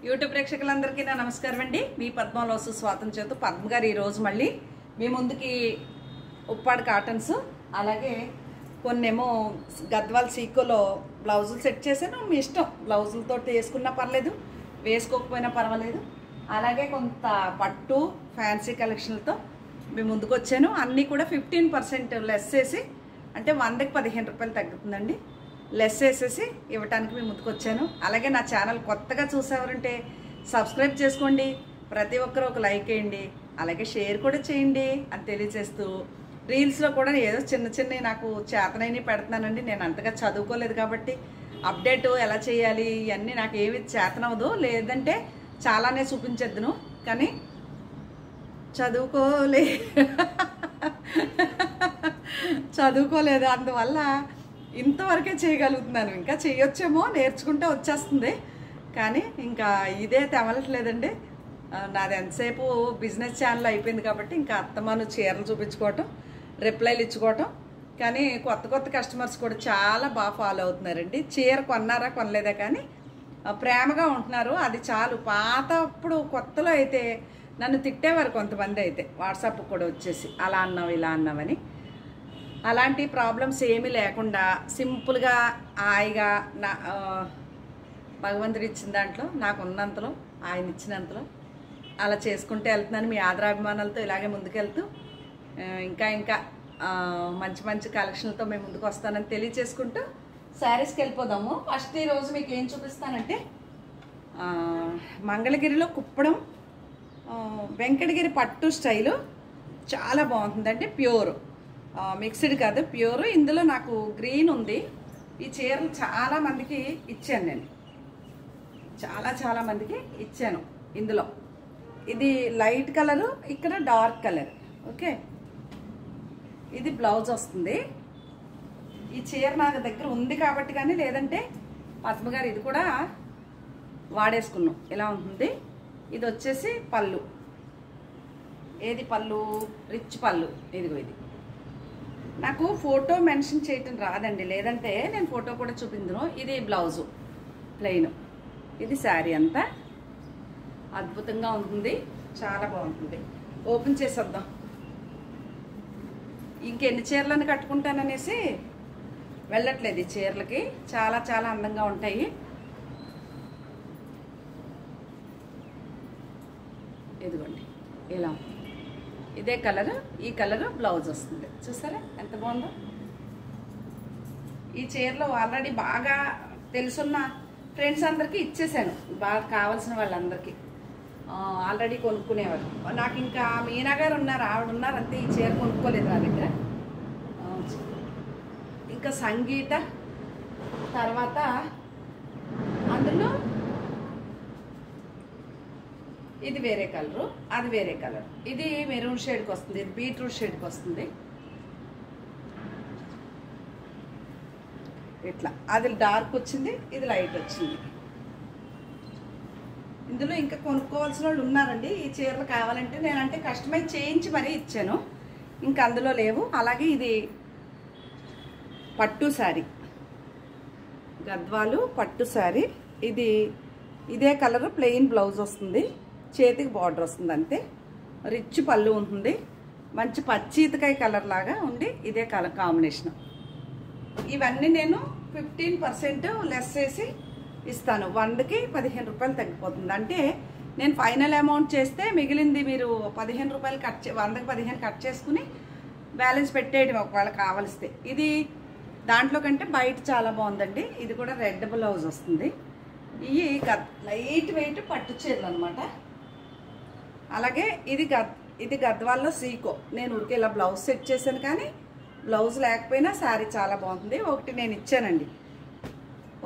YouTube ప్రేక్షకులందరికీ నా నమస్కారం అండి. మీ పద్మలోసు స్వాతం చేతు పద్మ గారు ఈరోజు మళ్ళీ మీ ముందుకి ఉప్పాడు కాటన్స్ అలాగే కొన్నేమో గద్వాల్ సీకోలో బ్లౌజులు సెట్ చేశాను. మీ ఇష్టం, బ్లౌజులతో వేసుకున్నా పర్లేదు, వేసుకోకపోయినా పర్వాలేదు. అలాగే కొంత పట్టు ఫ్యాన్సీ కలెక్షన్లతో మీ ముందుకు వచ్చాను. అన్నీ కూడా 15% లెస్ చేసి, అంటే 100కి 15 రూపాయలు తగ్గుతుందండి. లెస్ వేసేసి ఇవ్వటానికి మీ ముందుకు వచ్చాను. అలాగే నా ఛానల్ కొత్తగా చూసేవారంటే సబ్స్క్రైబ్ చేసుకోండి, ప్రతి ఒక్కరు ఒక లైక్ వేయండి, అలాగే షేర్ కూడా చేయండి అని తెలియజేస్తూ, రీల్స్లో కూడా ఏదో చిన్న చిన్నవి నాకు చేతనైనా పెడుతున్నానండి. నేను అంతగా చదువుకోలేదు కాబట్టి అప్డేట్ ఎలా చేయాలి ఇవన్నీ నాకు ఏమి చేతనవదు, లేదంటే చాలానే చూపించేద్దును, కానీ చదువుకోలేదు అందువల్ల ఇంతవరకే చేయగలుగుతున్నాను. ఇంకా చేయొచ్చేమో, నేర్చుకుంటే వచ్చేస్తుంది, కానీ ఇంకా ఇదే తెమలట్లేదండి. నాది ఎంతసేపు బిజినెస్ ఛానల్ అయిపోయింది కాబట్టి ఇంకా అత్తమాను చీరలు చూపించుకోవటం, రిప్లైలు ఇచ్చుకోవటం. కానీ కొత్త కొత్త కస్టమర్స్ కూడా చాలా బాగా ఫాలో అవుతున్నారండి. చీర కొన్నారా కొనలేదా కానీ ప్రేమగా ఉంటున్నారు, అది చాలు. పాతప్పుడు కొత్తలో అయితే నన్ను తిట్టేవారు కొంతమంది, అయితే వాట్సాప్ కూడా వచ్చేసి అలా అన్నావు ఇలా అన్నావని. అలాంటి ప్రాబ్లమ్స్ ఏమీ లేకుండా సింపుల్గా హాయిగా నా భగవంతుడు ఇచ్చిన దాంట్లో, నాకు ఉన్నంతలో, ఆయన ఇచ్చినంతలో అలా చేసుకుంటూ వెళ్తున్నాను. మీ ఆదరాభిమానాలతో ఇలాగే ముందుకెళ్తూ ఇంకా ఇంకా మంచి మంచి కలెక్షన్లతో మేము ముందుకు వస్తానని తెలియచేసుకుంటూ శారీస్కి వెళ్ళిపోదాము. ఫస్ట్ ఈరోజు మీకు ఏం చూపిస్తానంటే మంగళగిరిలో కుప్పడం వెంకటగిరి పట్టు స్టైలు చాలా బాగుంటుందంటే ప్యూర్ మిక్స్డ్ కాదు, ప్యూర్. ఇందులో నాకు గ్రీన్ ఉంది. ఈ చీరలు చాలామందికి ఇచ్చాను నేను, చాలా మందికి ఇచ్చాను. ఇందులో ఇది లైట్ కలరు, ఇక్కడ డార్క్ కలర్. ఓకే, ఇది బ్లౌజ్ వస్తుంది. ఈ చీర నాకు దగ్గర ఉంది కాబట్టి, కానీ లేదంటే పద్మగారు ఇది కూడా వాడేసుకున్నాం. ఇలా ఉంటుంది. ఇది వచ్చేసి పళ్ళు. ఏది పళ్ళు? రిచ్ పళ్ళు. ఇదిగో ఇది. నాకు ఫోటో మెన్షన్ చేయటం రాదండి, లేదంటే నేను ఫోటో కూడా చూపించను. ఇది బ్లౌజు ప్లెయిన్, ఇది శారీ అంతా అద్భుతంగా ఉంటుంది, చాలా బాగుంటుంది. ఓపెన్ చేసేద్దాం. ఇంకెన్ని చీరలను కట్టుకుంటాననేసి వెళ్ళట్లేదు. ఈ చీరలకి చాలా అందంగా ఉంటాయి. ఇదిగోండి ఇలా, ఇదే కలరు, ఈ కలరు బ్లౌజ్ వస్తుంది. చూసారా ఎంత బాగుందో. ఈ చీరలో ఆల్రెడీ బాగా తెలుసున్న ఫ్రెండ్స్ అందరికీ ఇచ్చేసాను, బాగా కావాల్సిన వాళ్ళందరికీ ఆల్రెడీ కొనుక్కునేవారు. నాకు ఇంకా మీనా గారు ఉన్నారు, ఆవిడ ఉన్నారు అంతే. ఈ చీర కొనుక్కోలేదు నా దగ్గర. ఇంకా సంగీత, తర్వాత అందులో ఇది వేరే కలరు, అది వేరే కలర్. ఇది మెరూన్ షేడ్కి వస్తుంది, ఇది బీట్రూట్ షేడ్కి వస్తుంది. ఇట్లా అది డార్క్ వచ్చింది, ఇది లైట్ వచ్చింది. ఇందులో ఇంకా కొనుక్కోవాల్సిన వాళ్ళు ఉన్నారండి. ఈ చీరలు కావాలంటే నేనంటే కస్టమైజ్ చేయించి మరీ ఇచ్చాను, ఇంకా అందులో లేవు. అలాగే ఇది పట్టు శారీ, గద్వాలు పట్టు శారీ. ఇది ఇదే కలరు, ప్లెయిన్ బ్లౌజ్ వస్తుంది, చేతికి బార్డర్ వస్తుంది అంతే. రిచ్ పళ్ళు ఉంటుంది, మంచి పచ్చీతకాయ కలర్ లాగా ఉండి ఇదే కలర్ కాంబినేషన్. ఇవన్నీ నేను 15% లెస్ చేసి ఇస్తాను. 100కి 15 రూపాయలు తగ్గిపోతుంది. అంటే నేను ఫైనల్ అమౌంట్ చేస్తే మిగిలింది మీరు 15 రూపాయలు 100కి 15 కట్ చేసుకుని బ్యాలెన్స్ పెట్టేయడం ఒకవేళ కావలిస్తే. ఇది దాంట్లో కంటే బయట చాలా బాగుందండి. ఇది కూడా రెడ్ బ్లౌజ్ వస్తుంది. ఇవి లైట్ వెయిట్ పట్టు చీరలు అనమాట. అలాగే ఇది గద్వాల్లో సీకో. నేను ఊరికే ఇలా బ్లౌజ్ సెట్ చేశాను, కానీ బ్లౌజ్ లేకపోయినా శారీ చాలా బాగుంటుంది. ఒకటి నేను ఇచ్చానండి,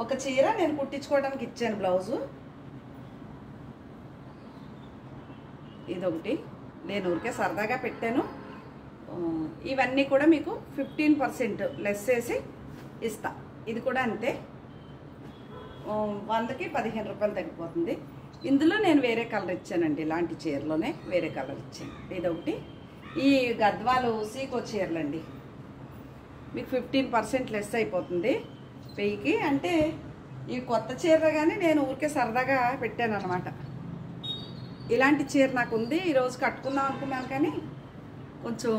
ఒక చీర నేను కుట్టించుకోవడానికి ఇచ్చాను బ్లౌజు. ఇదొకటి నేను ఊరికే సరదాగా పెట్టాను. ఇవన్నీ కూడా మీకు 15% లెస్ చేసి ఇస్తా. ఇది కూడా అంతే, 100కి 15 రూపాయలు తగ్గిపోతుంది. ఇందులో నేను వేరే కలర్ ఇచ్చానండి, ఇలాంటి చీరలోనే వేరే కలర్ ఇచ్చాను. ఇదొకటి. ఈ గద్వాలు సీకో చీరలండి, మీకు 15% లెస్ అయిపోతుంది 1000కి. అంటే ఈ కొత్త చీర కానీ నేను ఊరికే సరదాగా పెట్టాను అనమాట. ఇలాంటి చీర నాకు ఉంది, ఈరోజు కట్టుకుందాం అనుకున్నాను కానీ కొంచెం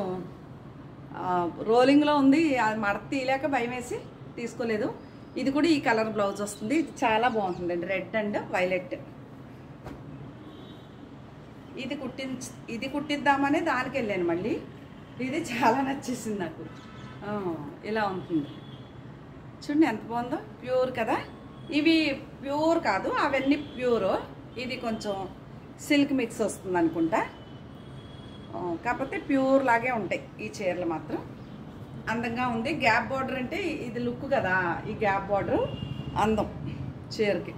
రోలింగ్లో ఉంది, అది మడత తీయలేక భయం వేసి తీసుకోలేదు. ఇది కూడా ఈ కలర్ బ్లౌజ్ వస్తుంది, ఇది చాలా బాగుంటుందండి, రెడ్ అండ్ వైలెట్. ఇది కుట్టిద్దామని దానికి వెళ్ళాను మళ్ళీ. ఇది చాలా నచ్చేసింది నాకు. ఇలా ఉంటుంది చూడండి, ఎంత బాగుందో, ప్యూర్ కదా. ఇవి ప్యూర్ కాదు, అవన్నీ ప్యూర్. ఇది కొంచెం సిల్క్ మిక్స్ వస్తుంది అనుకుంటా, కాకపోతే ప్యూర్ లాగే ఉంటాయి ఈ చీరలు మాత్రం. అందంగా ఉంది. గ్యాప్ బార్డర్ అంటే ఇది లుక్ కదా, ఈ గ్యాప్ బార్డర్ అందం చీరకి.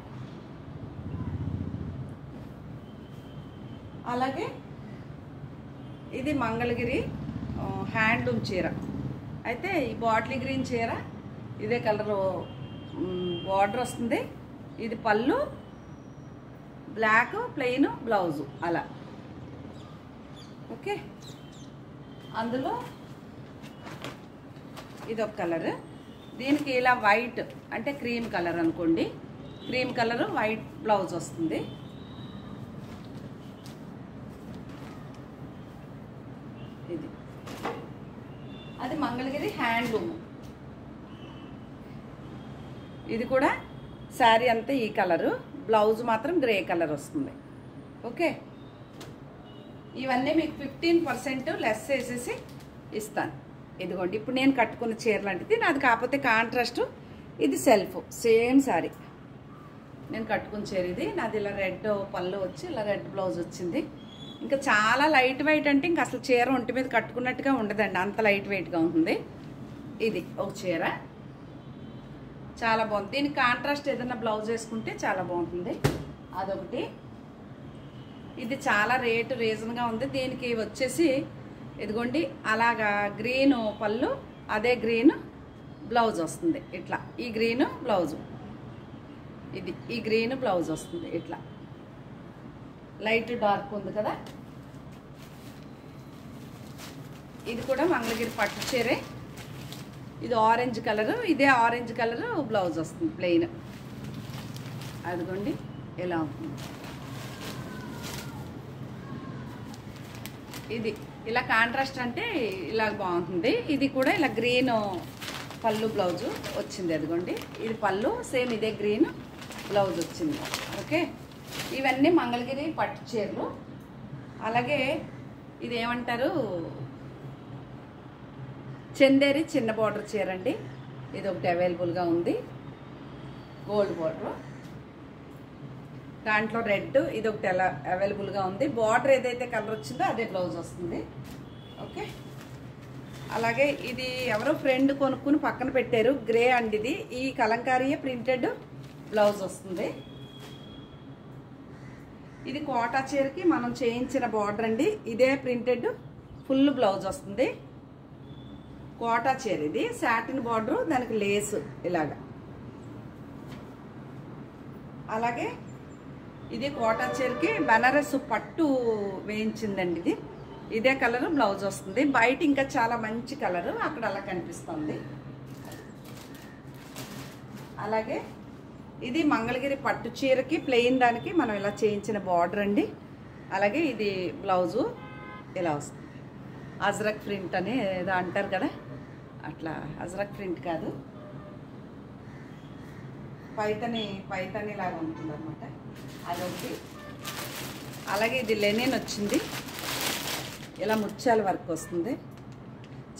అలాగే ఇది మంగళగిరి హ్యాండ్లూమ్ చీర. అయితే ఈ బాటిల్ గ్రీన్ చీర ఇదే కలరు బార్డర్ వస్తుంది. ఇది పళ్ళు, బ్లాక్ ప్లెయిన్ బ్లౌజు అలా. ఓకే, అందులో ఇది ఒక కలర్. దీనికి ఇలా వైట్ అంటే క్రీమ్ కలర్ అనుకోండి, క్రీమ్ కలర్ వైట్ బ్లౌజ్ వస్తుంది. ఇది అది మంగళగిరి హ్యాండ్లూమ్. ఇది కూడా శారీ అంతా ఈ కలరు, బ్లౌజ్ మాత్రం గ్రే కలర్ వస్తుంది. ఓకే, ఇవన్నీ మీకు 15% లెస్ వేసేసి ఇస్తాను. ఇదిగోండి, ఇప్పుడు నేను కట్టుకున్న చీర లాంటిది నాది, కాకపోతే కాంట్రాస్ట్. ఇది సెల్ఫ్ సేమ్ శారీ నేను కట్టుకున్న చీర ఇది నాది. ఇలా రెడ్ పళ్ళు వచ్చి ఇలా రెడ్ బ్లౌజ్ వచ్చింది. ఇంకా చాలా లైట్ వెయిట్ అంటే ఇంకా అసలు చీర ఒంటి మీద కట్టుకున్నట్టుగా ఉండదండి, అంత లైట్ వెయిట్గా ఉంటుంది. ఇది ఒక చీర చాలా బాగుంది. దీనికి కాంట్రాస్ట్ ఏదైనా బ్లౌజ్ వేసుకుంటే చాలా బాగుంటుంది. అదొకటి. ఇది చాలా రేటు రీజన్గా ఉంది. దీనికి వచ్చేసి ఇదిగోండి అలాగా గ్రీన్ పళ్ళు, అదే గ్రీన్ బ్లౌజ్ వస్తుంది ఇట్లా. ఈ గ్రీన్ బ్లౌజు, ఇది ఈ గ్రీన్ బ్లౌజ్ వస్తుంది ఇట్లా. లైట్ డార్క్ ఉంది కదా. ఇది కూడా మంగళగిరి పట్టు చీరే. ఇది ఆరెంజ్ కలరు, ఇదే ఆరెంజ్ కలరు బ్లౌజ్ వస్తుంది ప్లెయిన్. అదిగోండి ఎలా ఉంటుంది. ఇది ఇలా కాంట్రాస్ట్ అంటే ఇలా బాగుంటుంది. ఇది కూడా ఇలా గ్రీన్ పళ్ళు బ్లౌజు వచ్చింది. అదిగోండి ఇది పళ్ళు, సేమ్ ఇదే గ్రీన్ బ్లౌజ్ వచ్చింది. ఓకే, ఇవన్నీ మంగళగిరి పట్టు చీరలు. అలాగే ఇది ఏమంటారు, చందేరి చిన్న బార్డర్ చీర అండి. ఇది ఒకటి అవైలబుల్గా ఉంది, గోల్డ్ బార్డర్, దాంట్లో రెడ్. ఇది ఒకటి ఎలా అవైలబుల్గా ఉంది. బార్డర్ ఏదైతే కలర్ వచ్చిందో అదే బ్లౌజ్ వస్తుంది. ఓకే, అలాగే ఇది ఎవరో ఫ్రెండ్ కొనుక్కుని పక్కన పెట్టారు, గ్రే అండి. ఇది ఈ కలంకారీయే ప్రింటెడ్ బ్లౌజ్ వస్తుంది. ఇది కోటా చీరకి మనం చేయించిన బార్డర్ అండి. ఇదే ప్రింటెడ్ ఫుల్ బ్లౌజ్ వస్తుంది. కోటా చీర ఇది, సాటిన్ బార్డర్, దానికి లేసు ఇలాగా. అలాగే ఇది కోటా చీరకి బనారస్ పట్టు వేయించిందండి. ఇది ఇదే కలర్ బ్లౌజ్ వస్తుంది. బయట ఇంకా చాలా మంచి కలరు, అక్కడ అలా కనిపిస్తుంది. అలాగే ఇది మంగళగిరి పట్టు చీరకి ప్లెయిన్ దానికి మనం ఇలా చేయించిన బార్డర్ అండి. అలాగే ఇది బ్లౌజు ఇలా వస్తుంది. అజ్రక్ ప్రింట్ అని ఏదో అంటారు కదా, అట్లా అజ్రక్ ప్రింట్ కాదు, పైతని లాగా ఉంటుంది అనమాట. అదొకటి. అలాగే ఇది లెనిన్ వచ్చింది, ఇలా ముత్యాల వర్క్ వస్తుంది.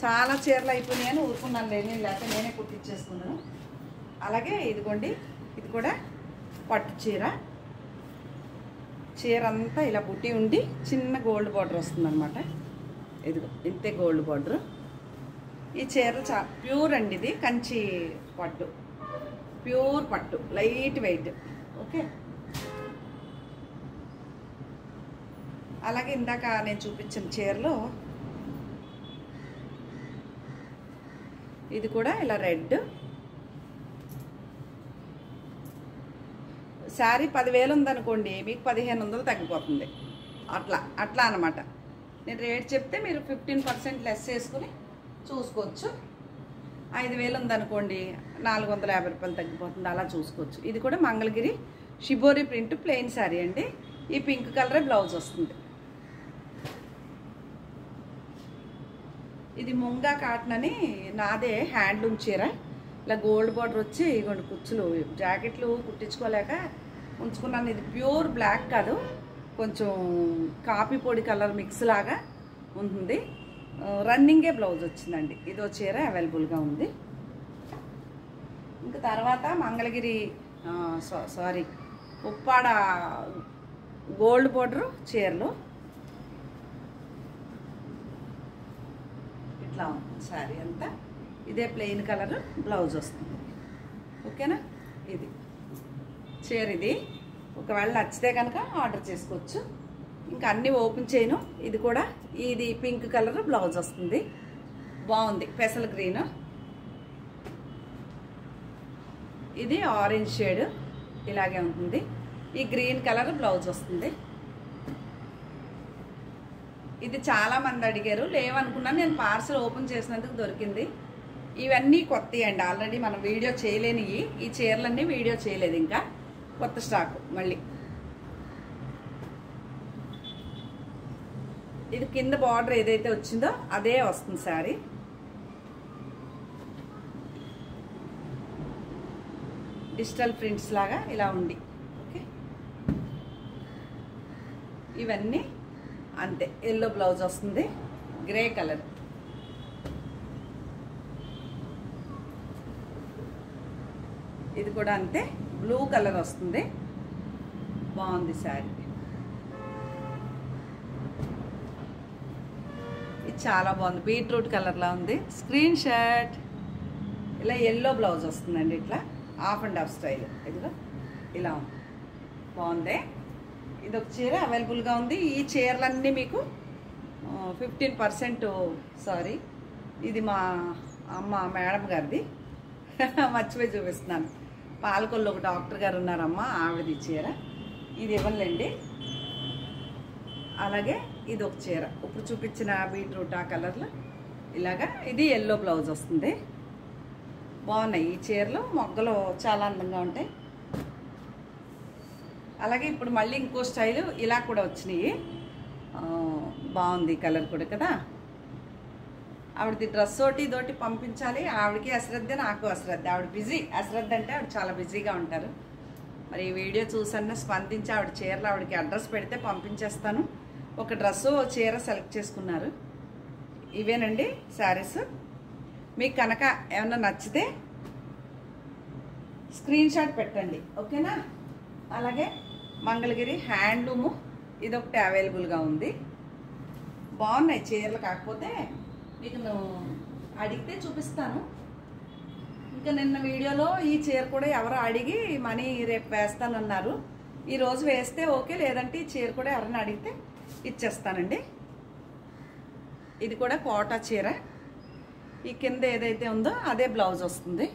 చాలా చీరలు అయిపోయినాయని ఊరుకున్నాను, లెనిన్ లేకపోతే నేనే కుట్టించేసుకున్నాను. అలాగే ఇదిగోండి, ఇది కూడా పట్టు చీర. చీర అంతా ఇలా బుట్టి ఉండి చిన్న గోల్డ్ బార్డర్ వస్తుంది అనమాట. ఇదిగో ఇంతే గోల్డ్ బార్డర్. ఈ చీర ప్యూర్ అండి, ఇది కంచి పట్టు, ప్యూర్ పట్టు, లైట్ వెయిట్. ఓకే, అలాగే ఇందాక నేను చూపించిన చీరలో ఇది కూడా ఇలా రెడ్. శారీ 10,000 ఉందనుకోండి, మీకు 1,500 తగ్గిపోతుంది. అట్లా అనమాట. నేను రేట్ చెప్తే మీరు 15% లెస్ చేసుకుని చూసుకోవచ్చు. 5000 ఉందనుకోండి 450 రూపాయలు తగ్గిపోతుంది, అలా చూసుకోవచ్చు. ఇది కూడా Mangalagiri shibori print plain sari అండి. ఈ పింక్ కలరే బ్లౌజ్ వస్తుంది. ఇది ముంగా కాటన్ అని నాదే హ్యాండ్లూమ్ చీర. ఇలా గోల్డ్ బార్డర్ వచ్చి ఇగోండి కుచ్చులు, జాకెట్లు కుట్టించుకోలేక ఉంచుకున్నాను. ఇది ప్యూర్ బ్లాక్ కాదు, కొంచెం కాఫీ పొడి కలర్ మిక్స్ లాగా ఉంటుంది. రన్నింగే బ్లౌజ్ వచ్చిందండి. ఇదో చీర అవైలబుల్గా ఉంది. ఇంకా తర్వాత మంగళగిరి ఉప్పాడ గోల్డ్ బార్డర్ చీరలు ఇట్లా ఉంటుంది. శారీ అంతా ఇదే ప్లెయిన్ కలర్ బ్లౌజ్ వస్తుంది. ఓకేనా? ఇది చీర. ఇది ఒకవేళ నచ్చితే కనుక ఆర్డర్ చేసుకోవచ్చు. ఇంకా అన్నీ ఓపెన్ చేయను. ఇది కూడా ఇది పింక్ కలర్ బ్లౌజ్ వస్తుంది. బాగుంది, పెసల్ గ్రీన్. ఇది ఆరెంజ్ షేడ్ ఇలాగే ఉంటుంది. ఈ గ్రీన్ కలర్ బ్లౌజ్ వస్తుంది. ఇది చాలామంది అడిగారు, లేవనుకున్నాను. నేను పార్సల్ ఓపెన్ చేసినందుకు దొరికింది. ఇవన్నీ కొత్తవి అండి, ఆల్రెడీ మనం వీడియో చేయలేనివి. ఈ చీరలన్నీ వీడియో చేయలేదు, ఇంకా కొత్త స్టాక్ మళ్ళీ. ఇది కింద బార్డర్ ఏదైతే వచ్చిందో అదే వస్తుంది శారీ. డిజిటల్ ప్రింట్స్ లాగా ఇలా ఉంది. ఓకే, ఇవన్నీ అంతే. ఎల్లో బ్లౌజ్ వస్తుంది, గ్రే కలర్. ఇది కూడా అంతే, బ్లూ కలర్ వస్తుంది. బాగుంది శారీ. ఇది చాలా బాగుంది, బీట్రూట్ కలర్లా ఉంది. Screen shot. ఇలా ఎల్లో బ్లౌజ్ వస్తుందండి, ఇట్లా హాఫ్ అండ్ హాఫ్ స్టైల్. ఇదిగో ఇలా ఉంది, బాగుంది. ఇది ఒక చీర అవైలబుల్గా ఉంది. ఈ చీరలన్నీ మీకు 15% సారీ, ఇది మా అమ్మ మేడం గారిది, మర్చిపోయి చూపిస్తున్నాను. పాలకొల్లు ఒక డాక్టర్ గారు ఉన్నారమ్మా, ఆవిడది చీర. ఇది ఇవ్వలేండి. అలాగే ఇది ఒక చీర ఇప్పుడు చూపించిన బీట్రూట్ ఆ కలర్లో ఇలాగా. ఇది ఎల్లో బ్లౌజ్ వస్తుంది. బాగున్నాయి ఈ చీరలు, మొగ్గలు చాలా అందంగా ఉంటాయి. అలాగే ఇప్పుడు మళ్ళీ ఇంకో స్టైలు ఇలా కూడా వచ్చినాయి. బాగుంది కలర్ కూడా కదా. ఆవిడది డ్రెస్ ఒకటి ఇదోటి పంపించాలి. ఆవిడకి అశ్రద్ధ, నాకు అశ్రద్ధ. ఆవిడ బిజీ, అశ్రద్ధ అంటే ఆవిడ చాలా బిజీగా ఉంటారు. మరి ఈ వీడియో చూసన్నా స్పందించి ఆవిడ చీరలు ఆవిడకి అడ్రస్ పెడితే పంపించేస్తాను. ఒక డ్రెస్సు చీర సెలెక్ట్ చేసుకున్నారు. ఇవేనండి శారీస్. మీకు కనుక ఏమన్నా నచ్చితే స్క్రీన్ షాట్ పెట్టండి, ఓకేనా? అలాగే మంగళగిరి హ్యాండ్లూము ఇదొకటి అవైలబుల్గా ఉంది. బాగున్నాయి చీరలు, కాకపోతే మీకు అడిగితే చూపిస్తాను. ఇంకా నిన్న వీడియోలో ఈ చీర కూడా ఎవరో అడిగి మనీ రేపు వేస్తానన్నారు. ఈరోజు వేస్తే ఓకే, లేదంటే ఈ చీర కూడా ఎవరైనా అడిగితే ఇచ్చేస్తానండి. ఇది కూడా కోటా చీర. ఈ కింద ఏదైతే ఉందో అదే బ్లౌజ్ వస్తుంది,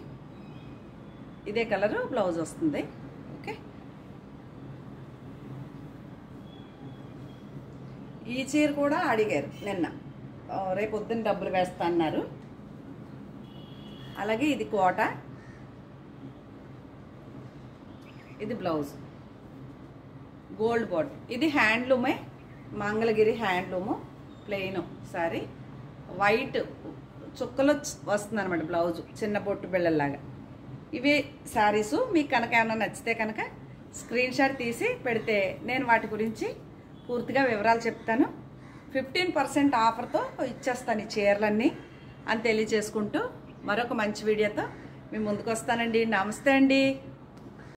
ఇదే కలరు బ్లౌజ్ వస్తుంది. ఓకే, ఈ చీర కూడా అడిగారు నిన్న, రేపు పొద్దున్న డబ్బులు వేస్తా అన్నారు. అలాగే ఇది కోట, ఇది బ్లౌజ్ గోల్డ్ బార్డర్. ఇది హ్యాండ్లూమే, Mangalagiri handloom plain sari. White చుక్కలు వస్తుంది అనమాట బ్లౌజు, చిన్న బొట్టు బిళ్ళల్లాగా. ఇవి శారీసు. మీకు కనుక ఏమైనా నచ్చితే కనుక స్క్రీన్ షాట్ తీసి పెడితే నేను వాటి గురించి పూర్తిగా వివరాలు చెప్తాను. 15% ఆఫర్తో ఇచ్చేస్తాను ఈ చీరలన్నీ అని తెలియచేసుకుంటూ మరొక మంచి వీడియోతో మీ ముందుకు వస్తానండి. నమస్తే అండి.